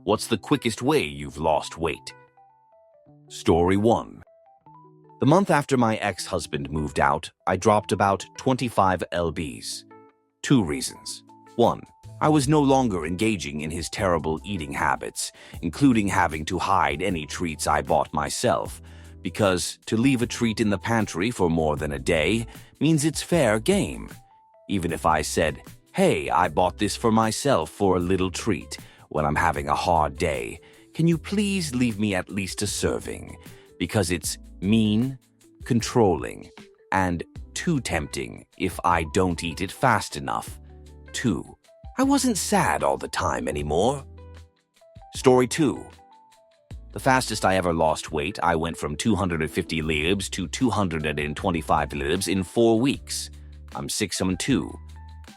What's the quickest way you've lost weight? Story 1. The month after my ex-husband moved out, I dropped about 25 lbs. 2 reasons. 1. I was no longer engaging in his terrible eating habits, including having to hide any treats I bought myself, because to leave a treat in the pantry for more than a day means it's fair game. Even if I said, "Hey, I bought this for myself for a little treat when I'm having a hard day. Can you please leave me at least a serving?" Because it's mean, controlling, and too tempting if I don't eat it fast enough. 2. I wasn't sad all the time anymore. Story 2. The fastest I ever lost weight, I went from 250 libs to 225 libs in 4 weeks. I'm 6'2".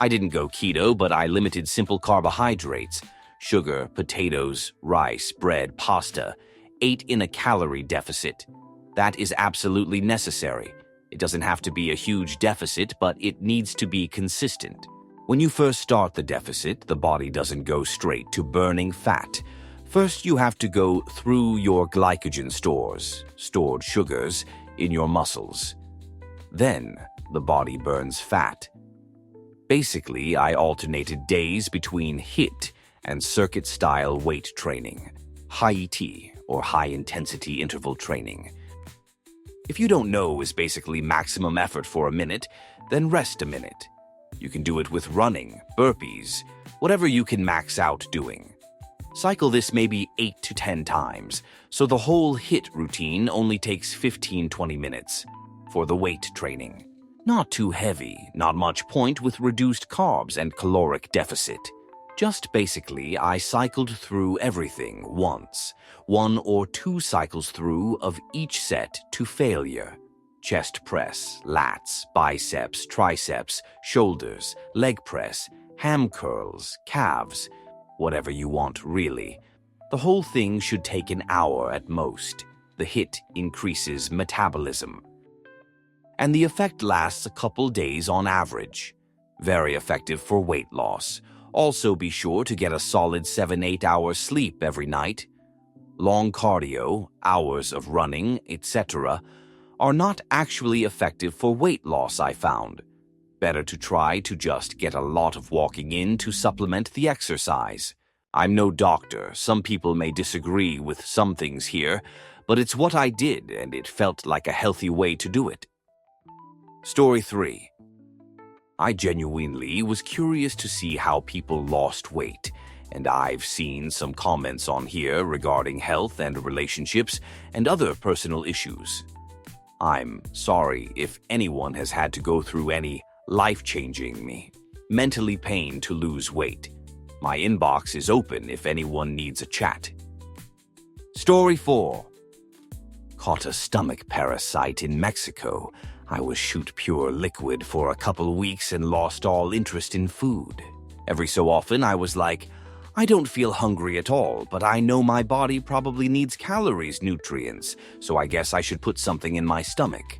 I didn't go keto, but I limited simple carbohydrates, sugar, potatoes, rice, bread, pasta, ate in a calorie deficit. That is absolutely necessary. It doesn't have to be a huge deficit, but it needs to be consistent. When you first start the deficit, the body doesn't go straight to burning fat. First, you have to go through your glycogen stores, stored sugars, in your muscles. Then, the body burns fat. Basically, I alternated days between HIIT and circuit-style weight training, HIIT, or high-intensity interval training. If you don't know is basically maximum effort for a minute, then rest a minute. You can do it with running, burpees, whatever you can max out doing. Cycle this maybe 8 to 10 times, so the whole HIIT routine only takes 15-20 minutes for the weight training. Not too heavy, not much point with reduced carbs and caloric deficit. Just basically, I cycled through everything once, 1 or 2 cycles through of each set to failure. Chest press, lats, biceps, triceps, shoulders, leg press, ham curls, calves, whatever you want really. The whole thing should take an hour at most. The HIIT increases metabolism. And the effect lasts a couple days on average. Very effective for weight loss. Also be sure to get a solid 7-8 hours sleep every night. Long cardio, hours of running, etc., are not actually effective for weight loss, I found. Better to try to just get a lot of walking in to supplement the exercise. I'm no doctor, some people may disagree with some things here, but it's what I did and it felt like a healthy way to do it. Story 3. I genuinely was curious to see how people lost weight, and I've seen some comments on here regarding health and relationships and other personal issues. I'm sorry if anyone has had to go through any life-changing mentally pain to lose weight. My inbox is open if anyone needs a chat. Story 4. Caught a stomach parasite in Mexico. I was shoot pure liquid for a couple weeks and lost all interest in food. Every so often I was like, I don't feel hungry at all, but I know my body probably needs calories, nutrients, so I guess I should put something in my stomach.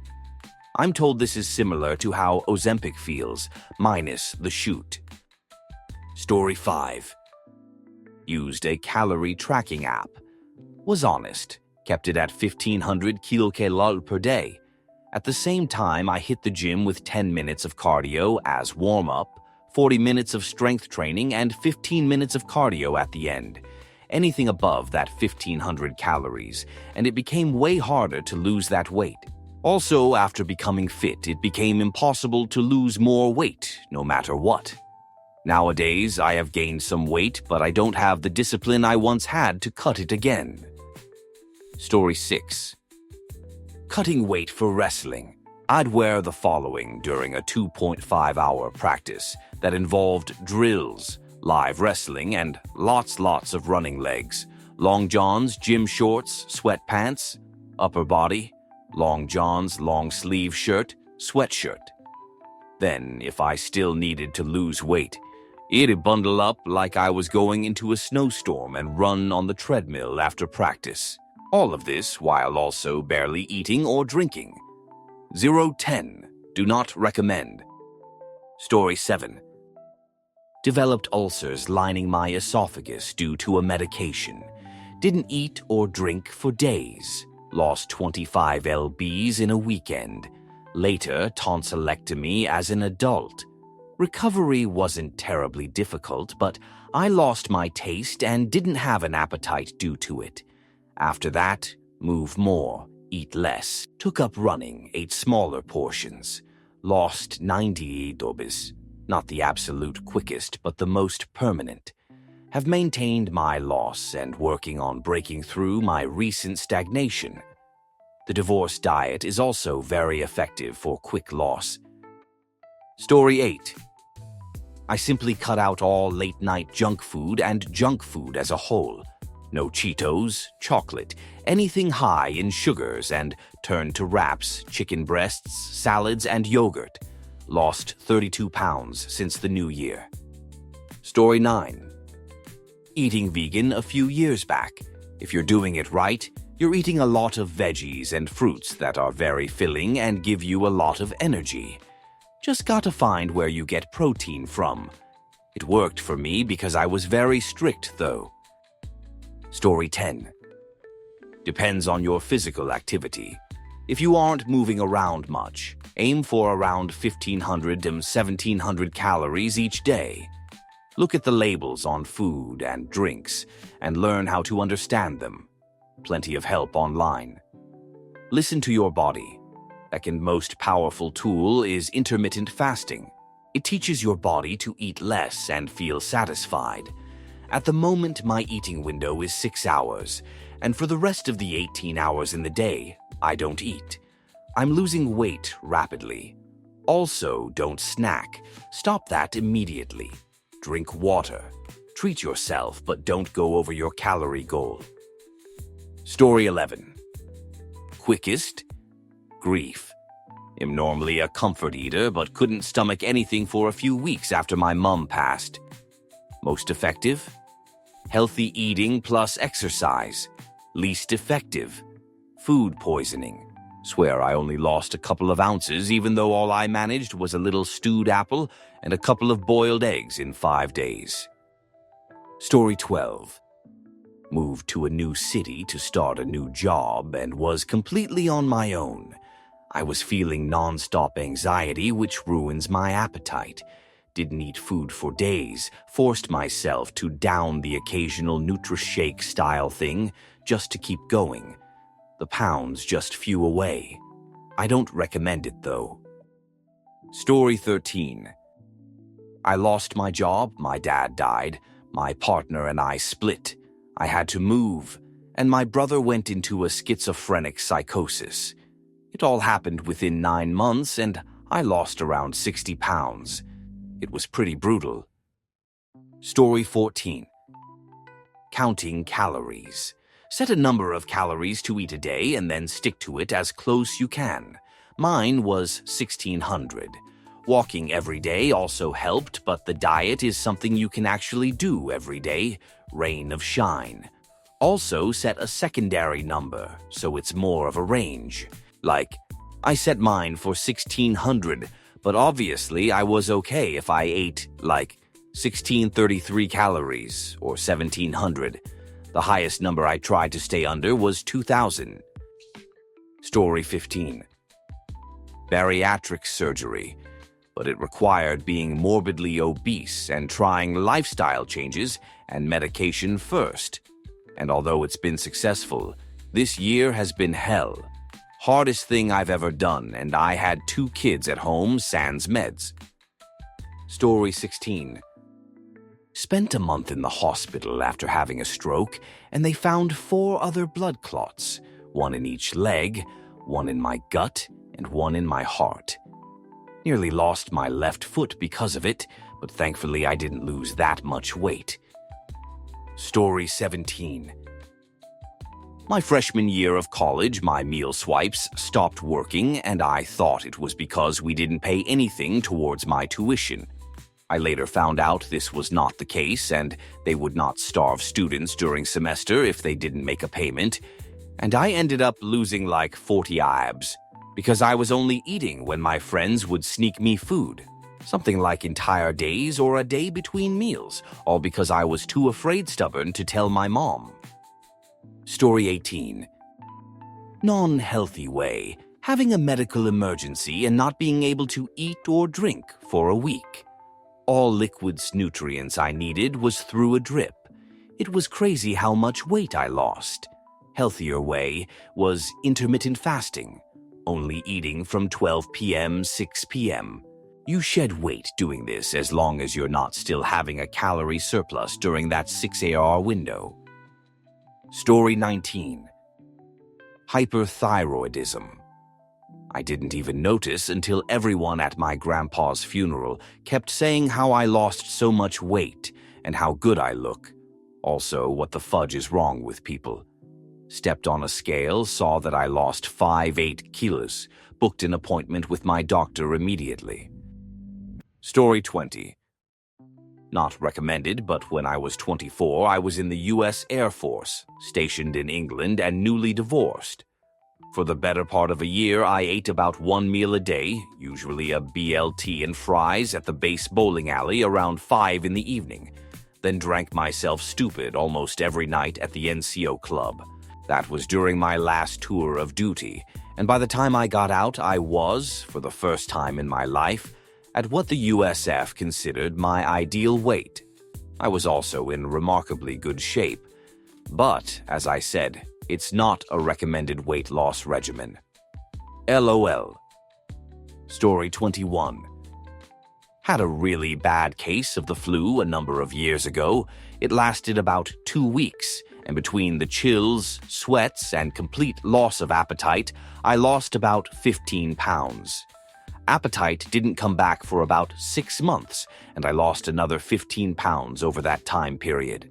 I'm told this is similar to how Ozempic feels, minus the shoot. Story 5. Used a calorie tracking app. Was honest. Kept it at 1500 kilocalories per day. At the same time, I hit the gym with 10 minutes of cardio as warm-up, 40 minutes of strength training, and 15 minutes of cardio at the end. Anything above that 1500 calories, and it became way harder to lose that weight. Also, after becoming fit, it became impossible to lose more weight, no matter what. Nowadays, I have gained some weight, but I don't have the discipline I once had to cut it again. Story 6. Cutting weight for wrestling. I'd wear the following during a 2.5-hour practice that involved drills, live wrestling, and lots of running legs. Long johns, gym shorts, sweatpants, upper body, long johns, long sleeve shirt, sweatshirt. Then, if I still needed to lose weight, it'd bundle up like I was going into a snowstorm and run on the treadmill after practice. All of this while also barely eating or drinking. 0-10. Do not recommend. Story 7. Developed ulcers lining my esophagus due to a medication. Didn't eat or drink for days. Lost 25 lbs in a weekend. Later, tonsillectomy as an adult. Recovery wasn't terribly difficult, but I lost my taste and didn't have an appetite due to it. After that, move more, eat less, took up running, ate smaller portions. Lost 90 dobis. Not the absolute quickest, but the most permanent. Have maintained my loss and working on breaking through my recent stagnation. The divorce diet is also very effective for quick loss. Story 8. I simply cut out all late-night junk food and junk food as a whole. No Cheetos, chocolate, anything high in sugars, and turned to wraps, chicken breasts, salads, and yogurt. Lost 32 pounds since the new year. Story 9. Eating vegan a few years back. If you're doing it right, you're eating a lot of veggies and fruits that are very filling and give you a lot of energy. Just gotta find where you get protein from. It worked for me because I was very strict, though. Story 10. Depends on your physical activity. If you aren't moving around much, aim for around 1,500 to 1,700 calories each day. Look at the labels on food and drinks and learn how to understand them. Plenty of help online. Listen to your body. Second most powerful tool is intermittent fasting. It teaches your body to eat less and feel satisfied. At the moment, my eating window is 6 hours, and for the rest of the 18 hours in the day, I don't eat. I'm losing weight rapidly. Also, don't snack. Stop that immediately. Drink water. Treat yourself, but don't go over your calorie goal. Story 11. Quickest? Grief. Am normally a comfort eater, but couldn't stomach anything for a few weeks after my mum passed. Most effective? Healthy eating plus exercise. Least effective? Food poisoning. Swear I only lost a couple of ounces even though all I managed was a little stewed apple and a couple of boiled eggs in 5 days. Story 12. Moved to a new city to start a new job and was completely on my own. I was feeling non-stop anxiety, which ruins my appetite. Didn't eat food for days, forced myself to down the occasional Nutri-Shake style thing just to keep going. The pounds just flew away. I don't recommend it though. Story 13. I lost my job, my dad died, my partner and I split. I had to move, and my brother went into a schizophrenic psychosis. It all happened within 9 months, and I lost around 60 pounds. It was pretty brutal. Story 14. Counting calories. Set a number of calories to eat a day and then stick to it as close you can. Mine was 1,600. Walking every day also helped, but the diet is something you can actually do every day. Rain of shine. Also set a secondary number, so it's more of a range. Like, I set mine for 1,600, but obviously I was okay if I ate, like, 1,633 calories or 1,700. The highest number I tried to stay under was 2,000. Story 15. Bariatric surgery, but it required being morbidly obese and trying lifestyle changes and medication first. And although it's been successful, this year has been hell. Hardest thing I've ever done, and I had 2 kids at home sans meds. Story 16. Spent a month in the hospital after having a stroke, and they found 4 other blood clots, 1 in each leg, 1 in my gut, and 1 in my heart. Nearly lost my left foot because of it, but thankfully I didn't lose that much weight. Story 17. My freshman year of college, my meal swipes stopped working, and I thought it was because we didn't pay anything towards my tuition. I later found out this was not the case, and they would not starve students during semester if they didn't make a payment, and I ended up losing like 40 abs, because I was only eating when my friends would sneak me food. Something like entire days or a day between meals, all because I was too stubborn to tell my mom. Story 18. Non-healthy way. Having a medical emergency and not being able to eat or drink for a week. All liquids nutrients I needed was through a drip. It was crazy how much weight I lost. Healthier way was intermittent fasting, only eating from 12 p.m. 6 p.m. You shed weight doing this as long as you're not still having a calorie surplus during that 6 hour window. Story 19. Hyperthyroidism. I didn't even notice until everyone at my grandpa's funeral kept saying how I lost so much weight and how good I look. Also, what the fudge is wrong with people. Stepped on a scale, saw that I lost 5-8 kilos, booked an appointment with my doctor immediately. Story 20. Not recommended, but when I was 24, I was in the U.S. Air Force, stationed in England and newly divorced. For the better part of a year, I ate about one meal a day, usually a BLT and fries at the base bowling alley around 5 in the evening, then drank myself stupid almost every night at the NCO club. That was during my last tour of duty, and by the time I got out, I was, for the first time in my life, at what the USF considered my ideal weight. I was also in remarkably good shape, but, as I said, it's not a recommended weight loss regimen. LOL. Story 21. Had a really bad case of the flu a number of years ago. It lasted about 2 weeks, and between the chills, sweats, and complete loss of appetite, I lost about 15 pounds. Appetite didn't come back for about 6 months, and I lost another 15 pounds over that time period.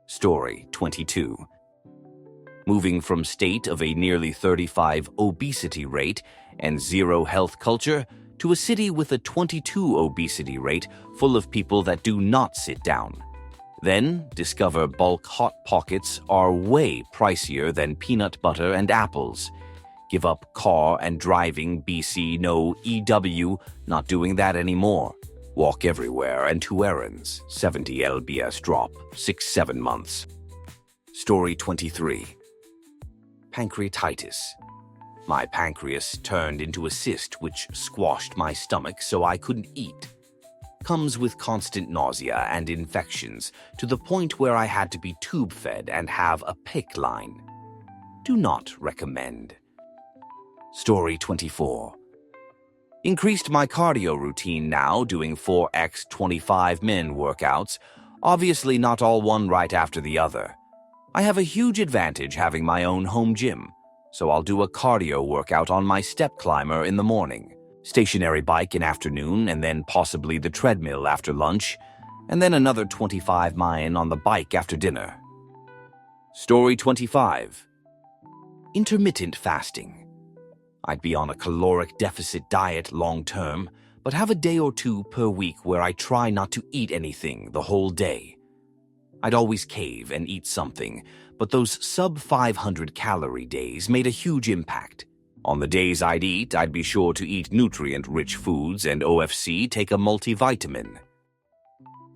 Story 22. Moving from state of a nearly 35 obesity rate and zero health culture to a city with a 22 obesity rate full of people that do not sit down. Then discover bulk Hot Pockets are way pricier than peanut butter and apples. Give up car and driving BC, no EW, not doing that anymore. Walk everywhere and 2 errands, 70 lbs drop, 6-7 months. Story 23. Pancreatitis. My pancreas turned into a cyst which squashed my stomach so I couldn't eat. Comes with constant nausea and infections to the point where I had to be tube-fed and have a PICC line. Do not recommend. Story 24. Increased my cardio routine now, doing 4x 25 min workouts, obviously not all one right after the other. I have a huge advantage having my own home gym, so I'll do a cardio workout on my step climber in the morning, stationary bike in afternoon, and then possibly the treadmill after lunch, and then another 25 min on the bike after dinner. Story 25. Intermittent fasting. I'd be on a caloric deficit diet long term, but have a day or two per week where I try not to eat anything the whole day. I'd always cave and eat something, but those sub-500 calorie days made a huge impact. On the days I'd eat, I'd be sure to eat nutrient-rich foods and OFC take a multivitamin.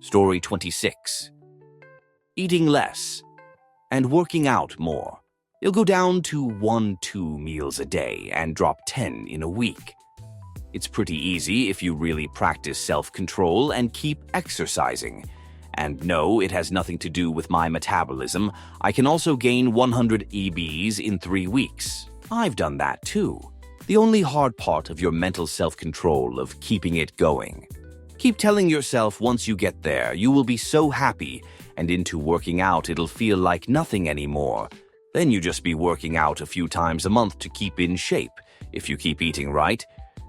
Story 26. Eating less and working out more. You'll go down to 1-2 meals a day and drop 10 in a week. It's pretty easy if you really practice self-control and keep exercising. And no, it has nothing to do with my metabolism. I can also gain 100 EBs in 3 weeks. I've done that too. The only hard part of your mental self-control of keeping it going. Keep telling yourself once you get there, you will be so happy, and into working out it'll feel like nothing anymore. Then you just be working out a few times a month to keep in shape, if you keep eating right.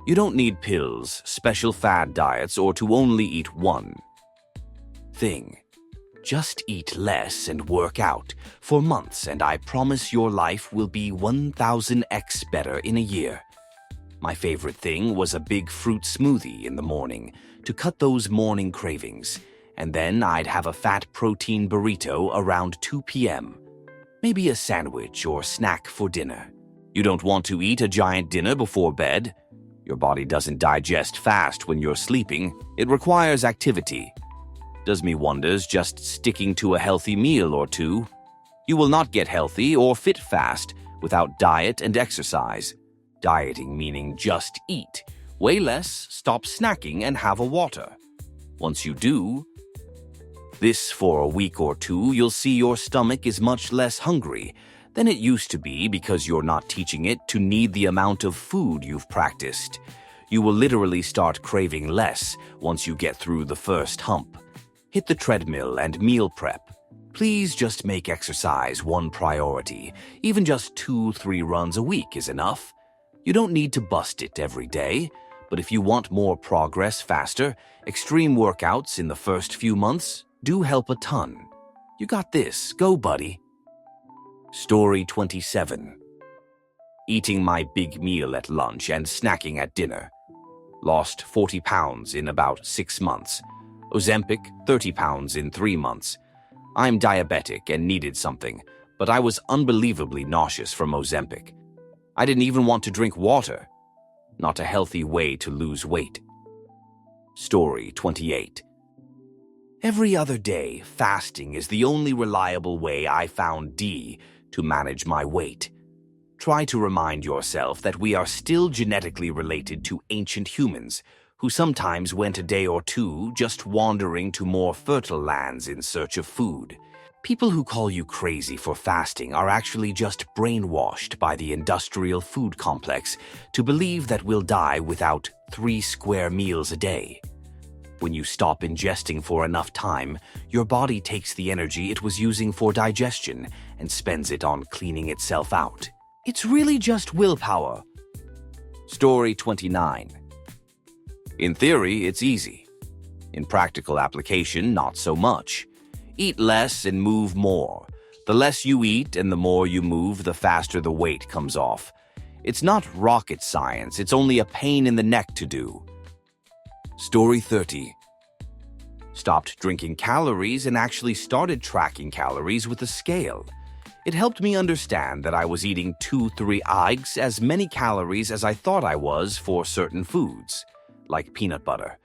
You don't need pills, special fad diets, or to only eat one thing. Just eat less and work out for months, and I promise your life will be 1000x better in a year. My favorite thing was a big fruit smoothie in the morning to cut those morning cravings, and then I'd have a fat protein burrito around 2 p.m. Maybe a sandwich or snack for dinner. You don't want to eat a giant dinner before bed? Your body doesn't digest fast when you're sleeping. It requires activity. Does me wonders just sticking to a healthy meal or two. You will not get healthy or fit fast without diet and exercise. Dieting meaning just eat. Weigh less, stop snacking, and have a water. Once you do this for a week or two, you'll see your stomach is much less hungry than it used to be because you're not teaching it to need the amount of food you've practiced. You will literally start craving less once you get through the first hump. Hit the treadmill and meal prep. Please just make exercise one priority. Even just 2-3 runs a week is enough. You don't need to bust it every day, but if you want more progress faster, extreme workouts in the first few months do help a ton. You got this. Go, buddy. Story 27. Eating my big meal at lunch and snacking at dinner. Lost 40 pounds in about 6 months. Ozempic, 30 pounds in 3 months. I'm diabetic and needed something, but I was unbelievably nauseous from Ozempic. I didn't even want to drink water. Not a healthy way to lose weight. Story 28. Every other day, fasting is the only reliable way I found to manage my weight. Try to remind yourself that we are still genetically related to ancient humans, who sometimes went a day or two just wandering to more fertile lands in search of food. People who call you crazy for fasting are actually just brainwashed by the industrial food complex to believe that we'll die without 3 square meals a day. When you stop ingesting for enough time, your body takes the energy it was using for digestion and spends it on cleaning itself out. It's really just willpower. Story 29. In theory, it's easy. In practical application, not so much. Eat less and move more. The less you eat and the more you move, the faster the weight comes off. It's not rocket science, it's only a pain in the neck to do. Story 30. Stopped drinking calories and actually started tracking calories with a scale. It helped me understand that I was eating 2-3 eggs as many calories as I thought I was for certain foods, like peanut butter.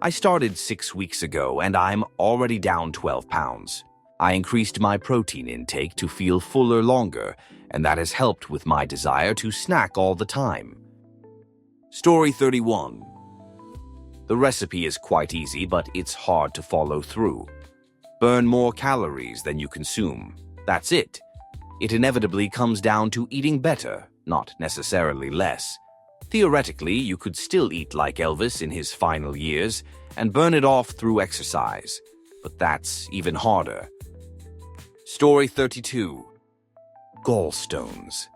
I started 6 weeks ago and I'm already down 12 pounds. I increased my protein intake to feel fuller longer, and that has helped with my desire to snack all the time. Story 31. The recipe is quite easy, but it's hard to follow through. Burn more calories than you consume. That's it. It inevitably comes down to eating better, not necessarily less. Theoretically, you could still eat like Elvis in his final years and burn it off through exercise, but that's even harder. Story 32. Gallstones.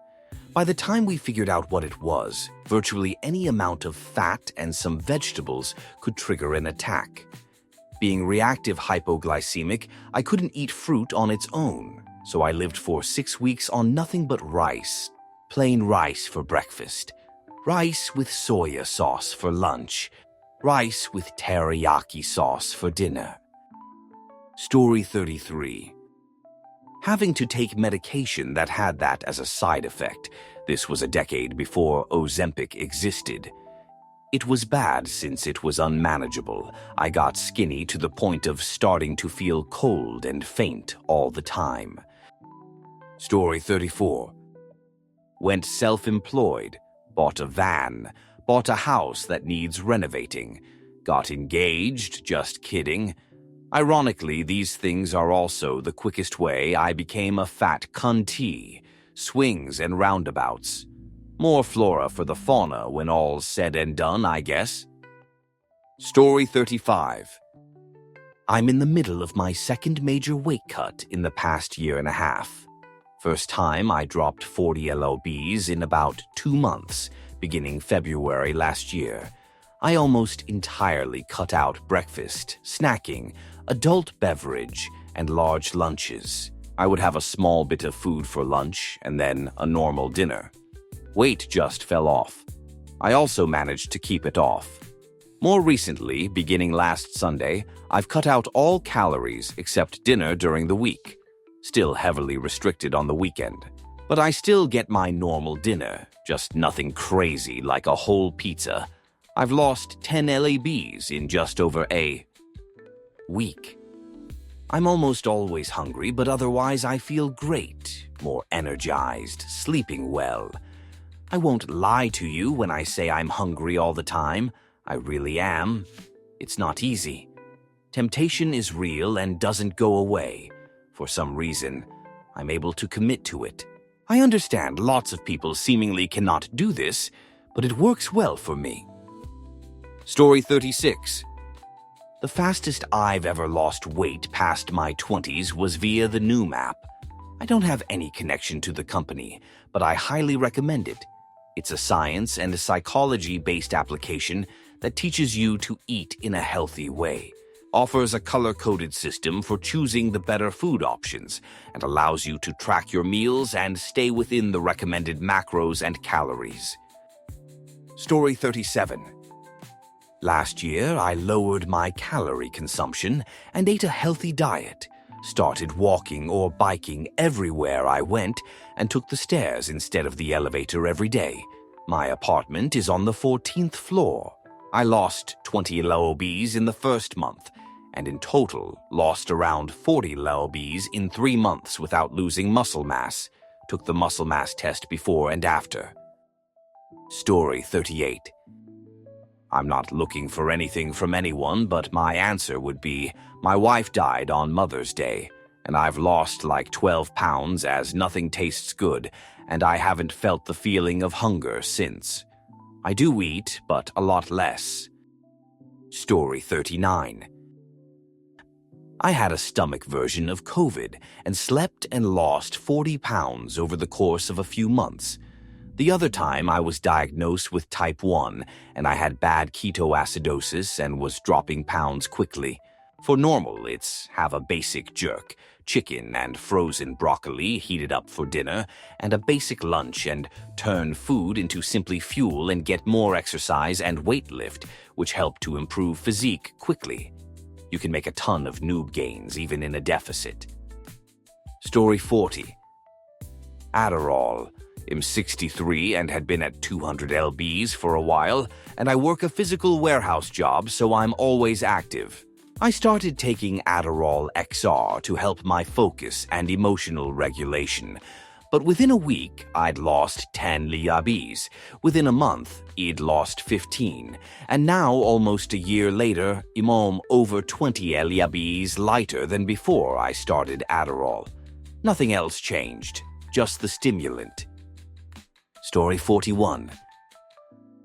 By the time we figured out what it was, virtually any amount of fat and some vegetables could trigger an attack. Being reactive hypoglycemic, I couldn't eat fruit on its own, so I lived for 6 weeks on nothing but rice. Plain rice for breakfast. Rice with soya sauce for lunch. Rice with teriyaki sauce for dinner. Story 33. Having to take medication that had that as a side effect. This was a decade before Ozempic existed. It was bad since it was unmanageable. I got skinny to the point of starting to feel cold and faint all the time. Story 34. Went self-employed, bought a van, bought a house that needs renovating, got engaged, just kidding. Ironically, these things are also the quickest way I became a fat cunty. Swings and roundabouts. More flora for the fauna when all's said and done, I guess. Story 35. I'm in the middle of my second major weight cut in the past year and a half. First time I dropped 40 lbs in about 2 months, beginning February last year. I almost entirely cut out breakfast, snacking, adult beverage, and large lunches. I would have a small bit of food for lunch and then a normal dinner. Weight just fell off. I also managed to keep it off. More recently, beginning last Sunday, I've cut out all calories except dinner during the week. Still heavily restricted on the weekend, But I still get my normal dinner, just nothing crazy like a whole pizza. I've lost 10 lbs in just over a week. I'm almost always hungry, but otherwise I feel great, more energized, sleeping well. I won't lie to you when I say I'm hungry all the time. I really am. It's not easy. Temptation is real and doesn't go away. For some reason, I'm able to commit to it. I understand lots of people seemingly cannot do this, but it works well for me. Story 36. The fastest I've ever lost weight past my 20s was via the Youve app. I don't have any connection to the company, but I highly recommend it. It's a science and a psychology-based application that teaches you to eat in a healthy way, offers a color-coded system for choosing the better food options, and allows you to track your meals and stay within the recommended macros and calories. Story 37. Last year, I lowered my calorie consumption and ate a healthy diet, started walking or biking everywhere I went, and took the stairs instead of the elevator every day. My apartment is on the 14th floor. I lost 20 lbs in the first month, and in total lost around 40 lbs in 3 months without losing muscle mass. Took the muscle mass test before and after. Story 38. I'm not looking for anything from anyone, but my answer would be, my wife died on Mother's Day, and I've lost like 12 pounds as nothing tastes good, and I haven't felt the feeling of hunger since. I do eat, but a lot less. Story 39. I had a stomach version of COVID and slept and lost 40 pounds over the course of a few months. The other time I was diagnosed with type 1 and I had bad ketoacidosis and was dropping pounds quickly. For normal, it's have a basic jerk, chicken and frozen broccoli heated up for dinner, and a basic lunch and turn food into simply fuel and get more exercise and weight lift, which help to improve physique quickly. You can make a ton of noob gains even in a deficit. Story 40. Adderall. I'm 63 and had been at 200 lbs for a while, and I work a physical warehouse job, so I'm always active. I started taking Adderall XR to help my focus and emotional regulation, but within a week, I'd lost 10 lbs. Within a month, I'd lost 15, and now, almost a year later, I'm over 20 lbs lighter than before I started Adderall. Nothing else changed, just the stimulant. Story 41.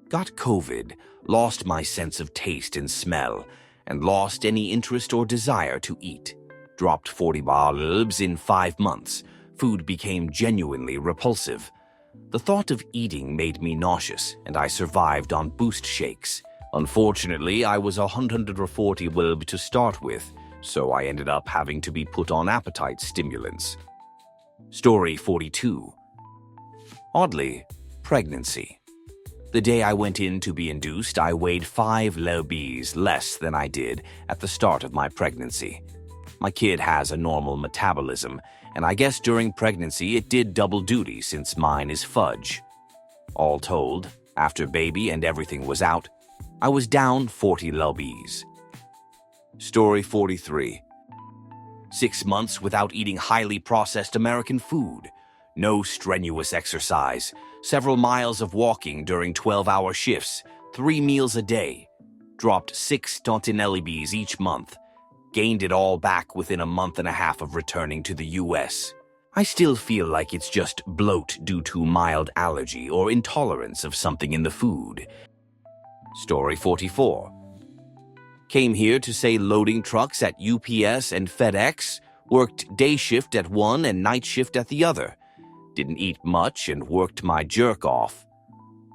Got COVID, lost my sense of taste and smell, and lost any interest or desire to eat. Dropped 40 lbs in 5 months. Food became genuinely repulsive. The thought of eating made me nauseous, and I survived on boost shakes. Unfortunately, I was 140 lbs to start with, so I ended up having to be put on appetite stimulants. Story 42. Oddly, pregnancy. The day I went in to be induced, I weighed 5 lbs less than I did at the start of my pregnancy. My kid has a normal metabolism, and I guess during pregnancy it did double duty since mine is fudge. All told, after baby and everything was out, I was down 40 lbs. Story 43. 6 months without eating highly processed American food. No strenuous exercise, several miles of walking during 12-hour shifts, 3 meals a day. Dropped 6 lbs each month. Gained it all back within a month and a half of returning to the US. I still feel like it's just bloat due to mild allergy or intolerance of something in the food. Story 44. Came here to say loading trucks at UPS and FedEx, worked day shift at one and night shift at the other. Didn't eat much and worked my jerk off.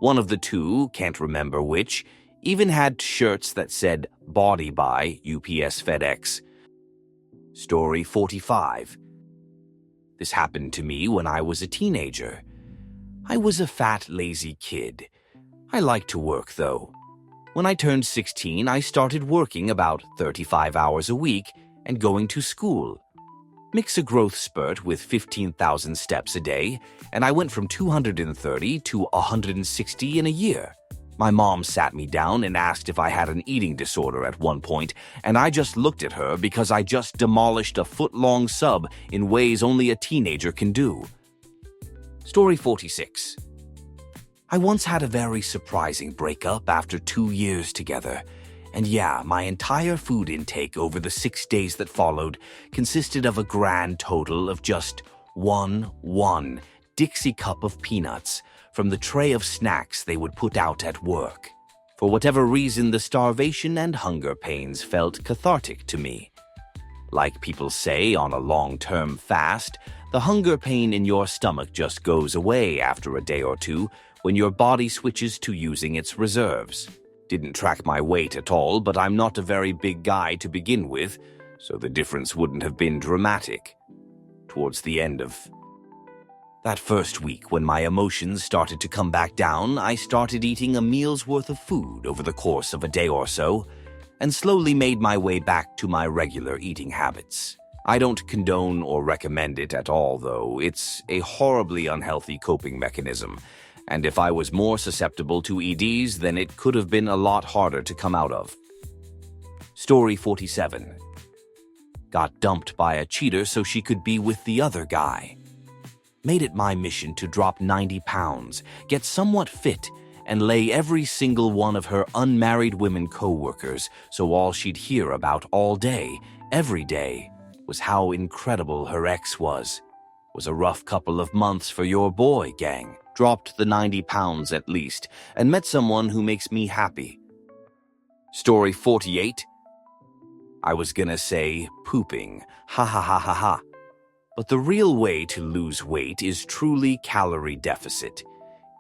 One of the two, can't remember which, even had shirts that said Body by UPS FedEx. Story 45. This happened to me when I was a teenager. I was a fat, lazy kid. I liked to work, though. When I turned 16, I started working about 35 hours a week and going to school. Mix a growth spurt with 15,000 steps a day, and I went from 230 to 160 in a year. My mom sat me down and asked if I had an eating disorder at one point, and I just looked at her because I just demolished a foot-long sub in ways only a teenager can do. Story 46. I once had a very surprising breakup after 2 years together. And yeah, my entire food intake over the 6 days that followed consisted of a grand total of just one Dixie cup of peanuts from the tray of snacks they would put out at work. For whatever reason, the starvation and hunger pains felt cathartic to me. Like people say on a long-term fast, the hunger pain in your stomach just goes away after a day or two when your body switches to using its reserves. Didn't track my weight at all, but I'm not a very big guy to begin with, so the difference wouldn't have been dramatic. Towards the end of that first week, when my emotions started to come back down, I started eating a meal's worth of food over the course of a day or so, and slowly made my way back to my regular eating habits. I don't condone or recommend it at all, though. It's a horribly unhealthy coping mechanism, and if I was more susceptible to EDs, then it could have been a lot harder to come out of. Story 47. Got dumped by a cheater so she could be with the other guy. Made it my mission to drop 90 pounds, get somewhat fit, and lay every single one of her unmarried women co-workers, so all she'd hear about all day, every day, was how incredible her ex was. Was a rough couple of months for your boy, gang. Dropped the 90 pounds at least, and met someone who makes me happy. Story 48. I was gonna say pooping, ha ha ha ha ha. But the real way to lose weight is truly calorie deficit.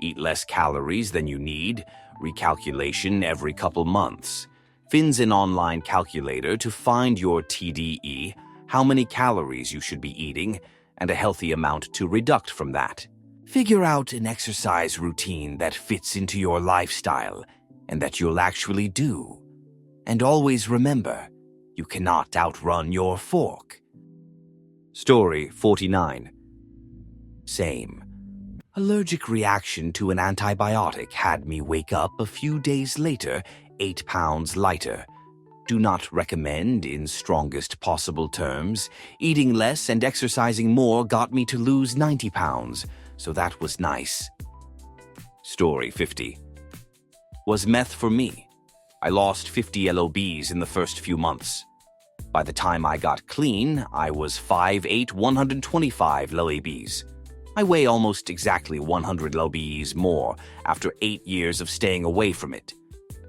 Eat less calories than you need, recalculation every couple months. Fin's an online calculator to find your TDE, how many calories you should be eating, and a healthy amount to deduct from that. Figure out an exercise routine that fits into your lifestyle and that you'll actually do. And always remember, you cannot outrun your fork. Story 49. Same. Allergic reaction to an antibiotic had me wake up a few days later, 8 pounds lighter. Do not recommend in strongest possible terms. Eating less and exercising more got me to lose 90 pounds. So that was nice. Story 50. Was meth for me. I lost 50 lbs in the first few months. By the time I got clean, I was 5'8", 125 lbs. I weigh almost exactly 100 lbs more after 8 years of staying away from it.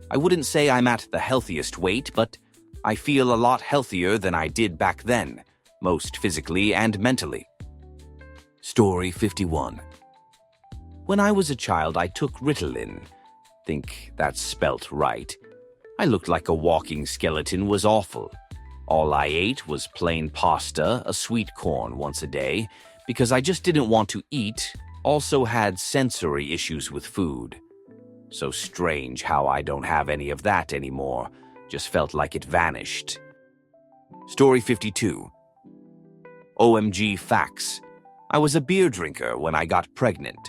I wouldn't say I'm at the healthiest weight, but I feel a lot healthier than I did back then, most physically and mentally. Story 51. When I was a child, I took Ritalin. Think that's spelt right. I looked like a walking skeleton, was awful. All I ate was plain pasta, a sweet corn once a day, because I just didn't want to eat, also had sensory issues with food. So strange how I don't have any of that anymore, just felt like it vanished. Story 52. OMG facts. I was a beer drinker when I got pregnant.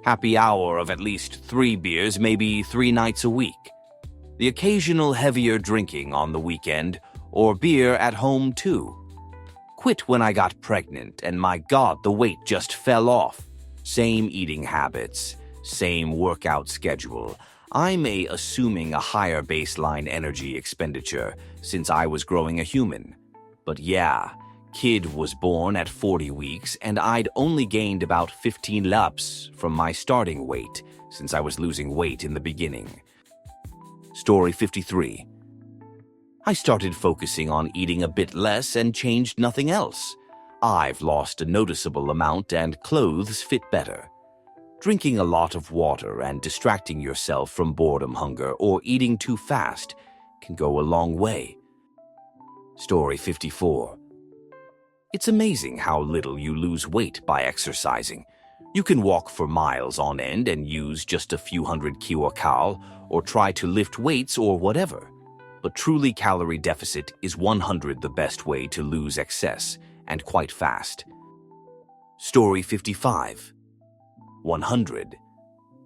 Happy hour of at least 3 beers, maybe 3 nights a week. The occasional heavier drinking on the weekend, or beer at home too. Quit when I got pregnant, and my God, the weight just fell off. Same eating habits, same workout schedule. I'm assuming a higher baseline energy expenditure since I was growing a human. But yeah, kid was born at 40 weeks, and I'd only gained about 15 laps from my starting weight since I was losing weight in the beginning. Story 53. I started focusing on eating a bit less and changed nothing else. I've lost a noticeable amount and clothes fit better. Drinking a lot of water and distracting yourself from boredom, hunger, or eating too fast can go a long way. Story 54. It's amazing how little you lose weight by exercising. You can walk for miles on end and use just a few hundred kilocalories or try to lift weights or whatever. But truly calorie deficit is 100 the best way to lose excess, and quite fast. Story 55. 100.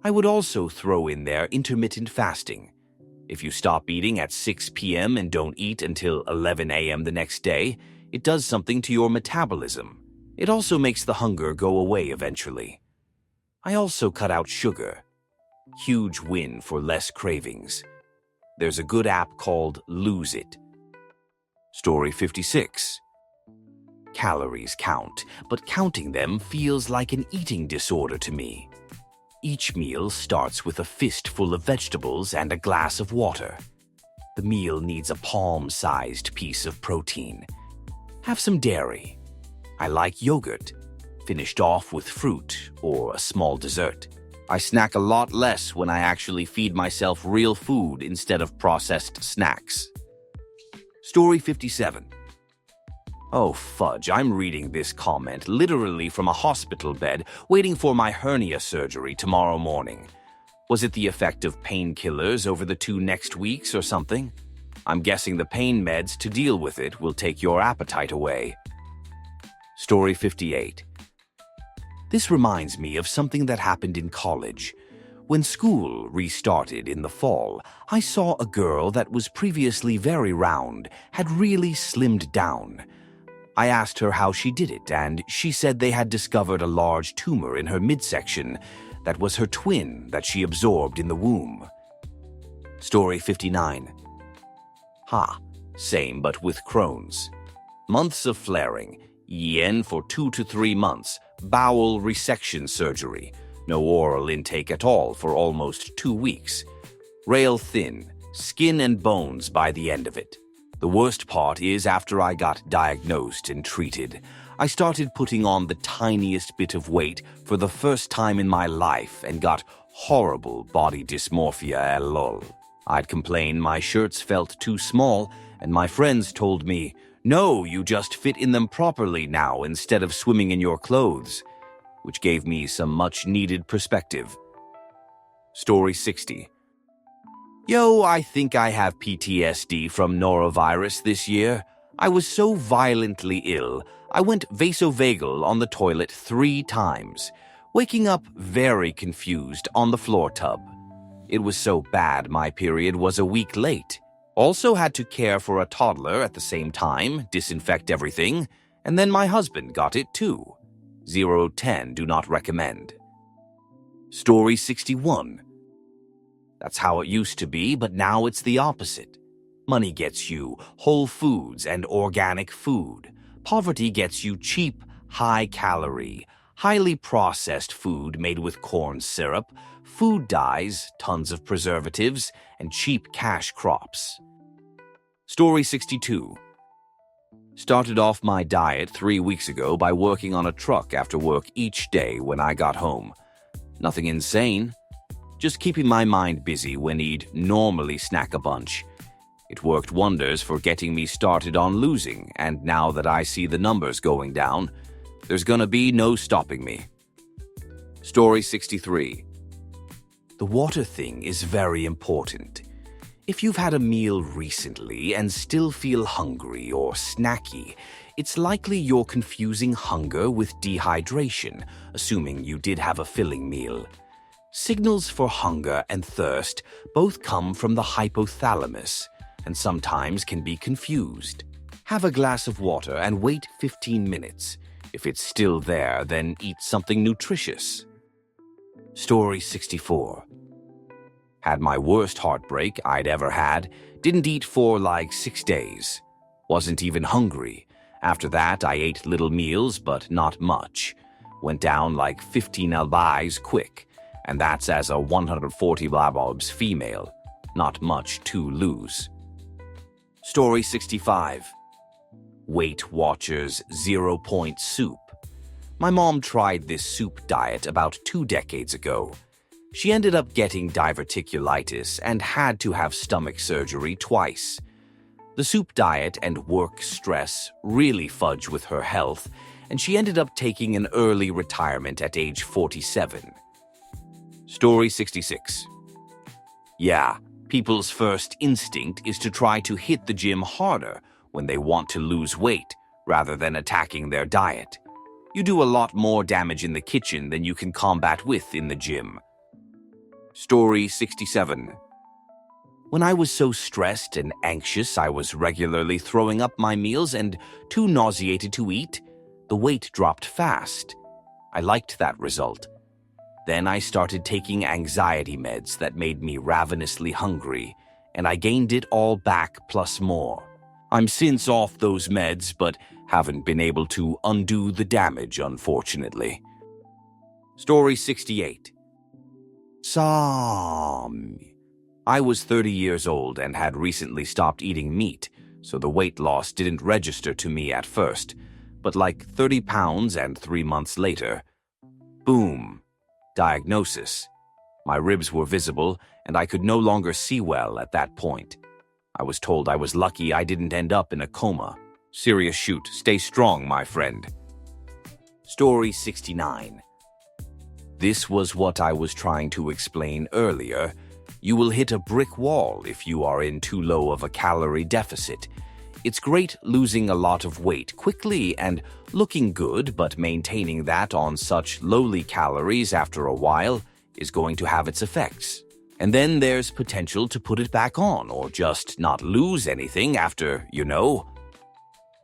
I would also throw in there intermittent fasting. If you stop eating at 6 p.m. and don't eat until 11 a.m. the next day, it does something to your metabolism. It also makes the hunger go away eventually. I also cut out sugar. Huge win for less cravings. There's a good app called Lose It. Story 56. Calories count, but counting them feels like an eating disorder to me. Each meal starts with a fistful of vegetables and a glass of water. The meal needs a palm-sized piece of protein. Have some dairy. I like yogurt, finished off with fruit or a small dessert. I snack a lot less when I actually feed myself real food instead of processed snacks. Story 57. Oh fudge, I'm reading this comment literally from a hospital bed waiting for my hernia surgery tomorrow morning. Was it the effect of painkillers over the 2 next weeks or something? I'm guessing the pain meds to deal with it will take your appetite away. Story 58. This reminds me of something that happened in college. When school restarted in the fall, I saw a girl that was previously very round had really slimmed down. I asked her how she did it, and she said they had discovered a large tumor in her midsection that was her twin that she absorbed in the womb. Story 59. Same but with Crohn's. Months of flaring, yen for 2 to 3 months, bowel resection surgery, no oral intake at all for almost 2 weeks. Rail thin, skin and bones by the end of it. The worst part is after I got diagnosed and treated, I started putting on the tiniest bit of weight for the first time in my life and got horrible body dysmorphia lol. I'd complain my shirts felt too small, and my friends told me, "No, you just fit in them properly now instead of swimming in your clothes," which gave me some much-needed perspective. Story 60. Yo, I think I have PTSD from norovirus this year. I was so violently ill, I went vasovagal on the toilet 3 times, waking up very confused on the floor tub. It was so bad my period was a week late. Also had to care for a toddler at the same time, disinfect everything, and then my husband got it too. 0-10 do not recommend. Story 61. That's how it used to be, but now it's the opposite. Money gets you whole foods and organic food. Poverty gets you cheap, high-calorie, highly processed food made with corn syrup, food dyes, tons of preservatives, and cheap cash crops. Story 62. Started off my diet 3 weeks ago by working on a truck after work each day when I got home. Nothing insane. Just keeping my mind busy when he'd normally snack a bunch. It worked wonders for getting me started on losing, and now that I see the numbers going down, there's gonna be no stopping me. Story 63. The water thing is very important. If you've had a meal recently and still feel hungry or snacky, it's likely you're confusing hunger with dehydration, assuming you did have a filling meal. Signals for hunger and thirst both come from the hypothalamus and sometimes can be confused. Have a glass of water and wait 15 minutes. If it's still there, then eat something nutritious. Story 64. Had my worst heartbreak I'd ever had. Didn't eat for like 6 days. Wasn't even hungry. After that, I ate little meals, but not much. Went down like 15 lbs quick. And that's as a 140 lbs female. Not much to lose. Story 65. Weight Watchers 0-point soup. My mom tried this soup diet about 2 decades ago. She ended up getting diverticulitis and had to have stomach surgery twice. The soup diet and work stress really fudged with her health, and she ended up taking an early retirement at age 47. Story 66. Yeah, people's first instinct is to try to hit the gym harder when they want to lose weight, rather than attacking their diet. You do a lot more damage in the kitchen than you can combat with in the gym. Story 67. When I was so stressed and anxious I was regularly throwing up my meals and too nauseated to eat, the weight dropped fast. I liked that result. Then I started taking anxiety meds that made me ravenously hungry, and I gained it all back plus more. I'm since off those meds, but haven't been able to undo the damage, unfortunately. Story 68. I was 30 years old and had recently stopped eating meat, so the weight loss didn't register to me at first, but like 30 pounds and 3 months later, boom, diagnosis. My ribs were visible and I could no longer see well at that point. I was told I was lucky I didn't end up in a coma. Serious shoot, stay strong, my friend. Story 69. This was what I was trying to explain earlier. You will hit a brick wall if you are in too low of a calorie deficit. It's great losing a lot of weight quickly and looking good, but maintaining that on such lowly calories after a while is going to have its effects. And then there's potential to put it back on or just not lose anything after,